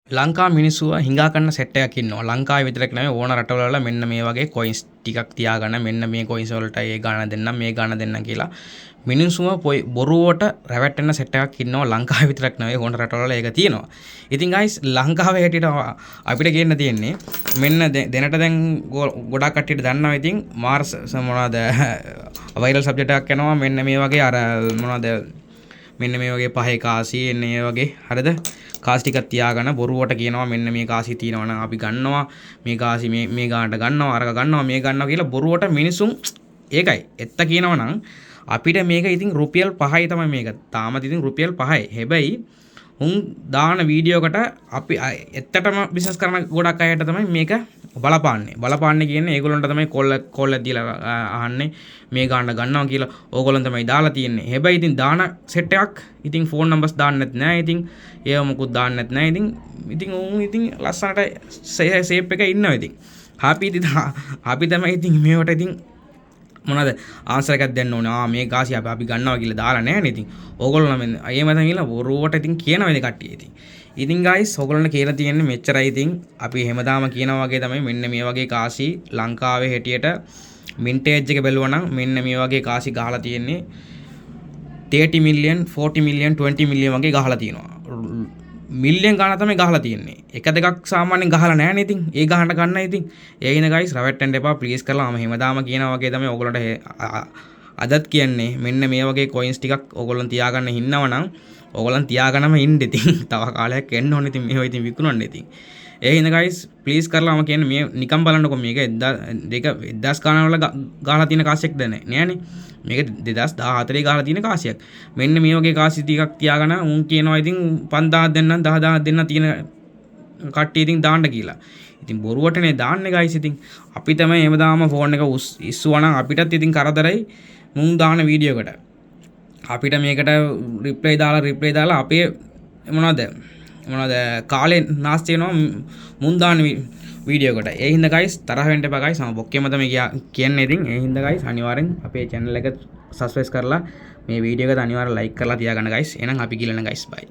ලංකා මිනිස්සුව හිඟා කරන සෙට් එකක් ඉන්නවා. ලංකාවේ විතරක් නෙමෙයි ඕන රටවල මෙන්න මේ වගේ කොයින්ස් ටිකක් තියාගන්න මෙන්න මේ කොයින්ස් වලට ඒ ගාණ දෙන්නම් මේ ගාණ දෙන්නම් කියලා මිනිස්සුව බොරුවට රැවටෙන සෙට් එකක් ඉන්නවා. ලංකාවේ විතරක් නෙමෙයි ඕන රටවල ඒක තියෙනවා. ඉතින් ගයිස් ලංකාවේ හැටියට අපිට කියන්න තියෙන්නේ මෙන්න දෙනට දැන් ගොඩක් කට්ටියට දන්නවා. ඉතින් මාර්ස් මොනවාද වයිරල් සබ්ජෙක්ට් එකක් යනවා මෙන්න මේ වගේ අර මොනවාද මෙන්න මේ වගේ පහේ කාසි එන්නේ මේ වගේ හරිද කාසි ටිකක් තියාගෙන බොරුවට කියනවා මෙන්න මේ කාසි තියෙනවා නම් අපි ගන්නවා මේ කාසි මේ ගානට ගන්නවා අරක ගන්නවා මේ ගන්නවා කියලා බොරුවට මිනිසුන් ඒකයි එත්ත කියනවා නම් අපිට මේක ඉතින් රුපියල් 5යි තමයි මේක තාමත් ඉතින් රුපියල් 5යි හැබැයි උන් දාන වීඩියෝකට අපි ඇත්තටම බිස්නස් කරන ගොඩක් අයට තමයි මේක බලපාන්නේ කියන්නේ ඒගොල්ලන්ට තමයි කොල්ල දීලා අහන්නේ මේ ගාන ගන්නවා කියලා ඕගොල්ලන් තමයි දාලා තියෙන්නේ. හැබැයි ඉතින් දාන සෙට් එකක් ඉතින් ෆෝන් නම්බර්ස් දාන්නෙත් නැහැ. ඉතින් ඒව මොකුත් දාන්නෙත් නැහැ. ඉතින් උන් ඉතින් ලස්සනට සේප් එක ඉන්නවා ඉතින්. අපි තමයි ඉතින් මේවට ඉතින් මොනවාද ආන්සර් එකක් දෙන්න ඕනේ. මේ කාසිය අපි ගන්නවා කියලා දාලා නැහැ නේ. ඉතින් ඕගොල්ලෝ නම් එහෙම තමයි කියලා බොරුවට ඉතින් කියනවා ඉතින් කට්ටිය ඉතින් guys ඕගොල්ලන්ට කියලා තියෙන්නේ මෙච්චරයි. ඉතින් අපි හැමදාම කියනවා වගේ තමයි මෙන්න මේ වගේ කාසි ලංකාවේ හැටියට මින්ටේජ් එක බැලුවා නම් මෙන්න මේ වගේ කාසි ගහලා තියෙන්නේ 30 මිලියන් 40 මිලියන් 20 මිලියන් වගේ ගහලා තියෙනවා. මිලියන් ගාණක් තමයි ගහලා තියෙන්නේ. එක දෙකක් සාමාන්‍යයෙන් ගහලා නැහැ නේ. ඉතින් ඒ ගහන්න ගන්න ඉතින් ඒ හින guys රවට්ටන්න එපා ප්ලීස් කරලා මම හැමදාම කියනවා වගේ තමයි ඕගොල්ලන්ට අදත් කියන්නේ මෙන්න මේ වගේ කොයින්ස් ටිකක් ඕගොල්ලන් තියාගන්න හින්නවනම් ඕගොල්ලන් තියාගන්නම ඉන්න ඉතින් තව කාලයක් එන්න ඕනේ. ඉතින් මේව ඉතින් විකුණන්න ඉතින් ඒ හින්දා guys ප්ලීස් කරලා මම කියන්නේ මේ නිකන් බලන්නකො මේක 1000 ගාන වල ගහලා තියෙන කාසියක් දැන නෑනේ. මේක 2014 ගහලා තියෙන කාසියක්. මෙන්න මේ වගේ කාසි ටිකක් තියාගෙන උන් කියනවා ඉතින් 5000 දෙන්නම් 10000 දෙන්න තියෙන කට්ටිය ඉතින් දාන්න කියලා. ඉතින් බොරුවටනේ දාන්නේ guys. ඉතින් අපි තමයි හැමදාම ෆෝන් එක ඉස්සුවා නම් අපිටත් ඉතින් කරදරයි මුන් දාන වීඩියෝකට. අපිට මේකට රිප්ලයි දාලා අපේ මොනවද කාලේ නාස්ති වෙනවා මුන් දාන වීඩියෝකට. ඒ හින්දා guys තරහ වෙන්න එපා guys. මම බොක්කේම තමයි කියන්නේ. ඉතින් ඒ හින්දා guys අනිවාර්යෙන් අපේ channel එක subscribe කරලා මේ වීඩියෝ එක අනිවාර්යෙන් like කරලා තියාගන්න guys. එහෙනම් අපි ගිලන guys bye.